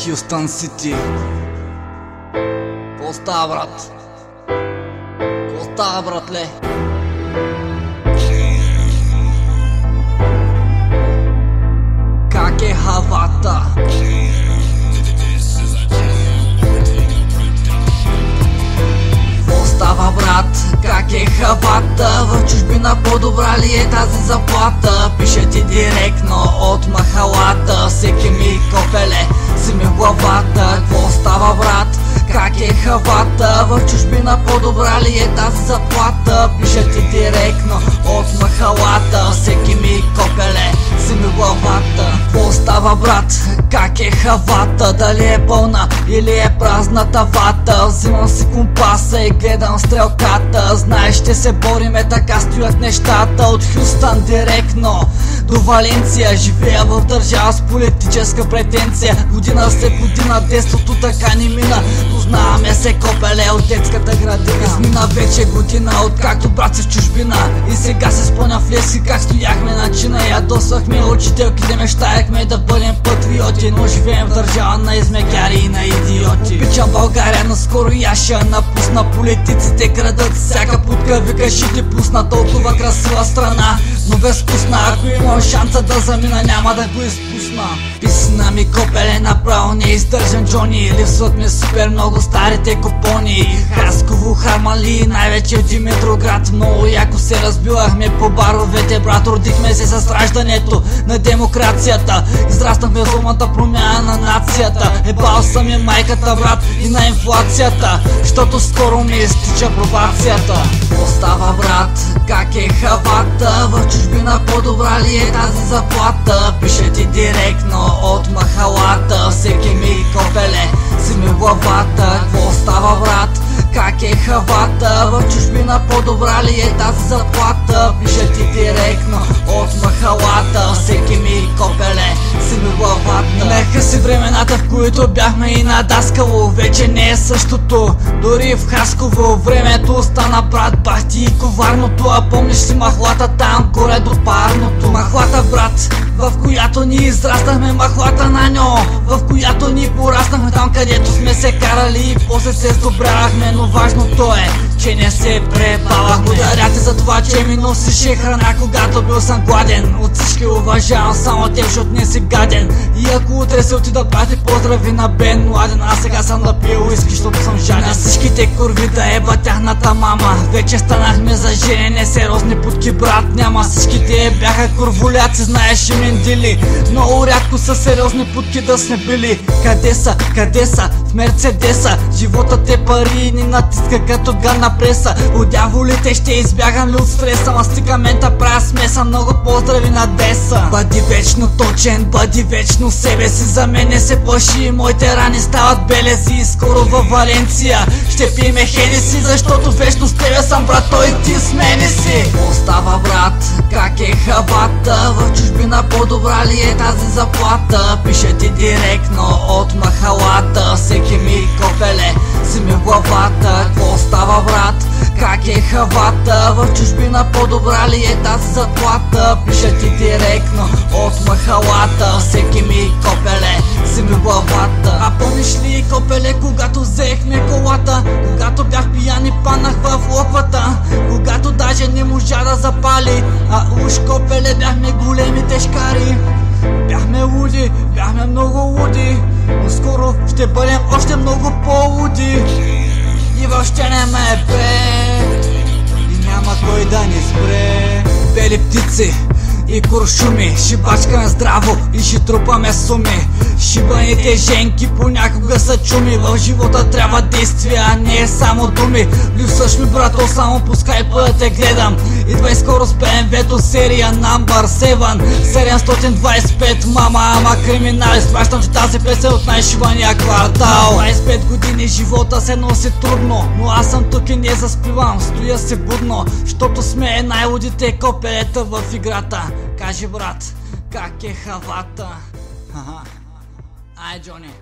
Хюстън Сити. Какво става, брат? Какво става, братле? Как е хавата? Какво става, брат? Как е хавата? В чужбина по-добра ли е тази заплата? Пише ти директно от махалата. Всеки ми копеле си ми в главата. Какво става, брат? Как е хавата? В чужбина по-добра ли е тази заплата? Пише ти директно от махалата. Всеки ми копеле си ми в главата. Какво става, брат? Как е хавата? Дали е пълна или е празна тавата? Взимам си компаса и гледам стрелката. Знаеш, ще се бориме, така стоят нещата. От Хюстън директно до Валенция. Живея в държава с политическа претенция. Година след година детството така ни мина. Познаваме се, копеле, от детската градина. Измина вече година, откакто брат си в чужбина. И сега се спомня в Левски как стояхме на чина. Ядосвахме учителките, мечтаяхме да бъдем патриоти. Но живеем в държава на измекяри и на идиоти. Обичам България, но скоро я ще напусна. Политиците крадат всяка путка, вика ще ти пусна. Толкова красива страна, но безвкусна. Ако имам шанса да замина, няма да го изпусна. Писна ми, копеле, направо не издържам Джони. Липсват ми супер много старите купони. Хасково, Хармали, най-вече в Димитроград. Много яко се разбивахме по баровете, брат. Родихме се с раждането на демокрацията. Израснахме в зломната промяна на нацията. Ебал съм и майката, брат, и на инфлацията, защото скоро ми изтича пробацията. Какво става, брат? Как е хавата? В чужбина по-добра ли е тази заплата? Пише ти директно от махалата. Всеки ми копеле си ми в главата. Какво става, брат? Как е хавата? В чужбина по-добра ли е тази заплата? Пише ти директно от махалата. Всеки ми копеле си ми в главата. Минаха си времената, в които бяхме и на Даскало. Вече не е същото, дори в Хасково. Времето остана, брат, бахти и коварното. А помниш си махлата там, горе до парното? Махлата, брат, в която ни израснахме. Махлата на ньо, в която ни пораснахме. Там, където сме се карали и после се сдобрявахме. Но важното е, че не се пребавахме. Благодаря ти за това, че ми носише храна, когато бил съм гладен. От всички уважавам само теб, защото не си гаден. И ако утре се отида, прати поздрави на Бен Младен. Аз сега съм напил уиски, защото съм жаден. На всичките курви да еба тяхната мама. Вече станахме за женене, сериозни путки, брат, няма. Всичките бяха курволяци, знаеш, и мендили. Много рядко са сериозни путки да сме били. Къде са? Къде са? В Мерцедеса. Животът е пари, ни натиска като ганна преса. От дяволите ще избягам ли от стреса? Мастикамента правя смеса, много поздрави на Деса. Бъди вечно точен, бъди вечно себе си. За мен не се плаши, моите рани стават белези. И скоро във Валенция ще пиеме Хенеси, защото вечно с тебе съм, брат, той ти с мене си. Какво става, брат? Как е хавата? В чужбина по-добра ли е тази заплата? Пише ти директно от махалата. Всеки ми копеле си ми в главата. Какво става, брат? Как е хавата? В чужбина по-добра ли е тази заплата? Пише ти директно от махалата. Всеки ми копеле си ми в главата. А помниш ли, копеле, когато взехме колата? Когато бях пиян и паднах в локвата. Когато даже не можа да запали. А уж, копеле, бяхме големи тежкари. Бяхме луди, бяхме много луди. Но скоро ще бъдем още много по-луди. И въобще не ме бе, и няма кой да ни спре. Бели птици и куршуми, ще бачкаме здраво и ще трупаме суми. Шибаните женки понякога са чуми. В живота трябва действия, а не само думи. Липсваш ми, брато, само по скайпа да те гледам. Идвай скоро с BMW-то серия Number 7 725, мама, ама криминал. Изпращам ти тази песен от най-шибания квартал. 25 години живота се носи трудно, но аз съм тук и не заспивам, стоя се будно, защото сме най-лудите копелета в играта. Кажи, брат, как е хавата? Ай, Джони.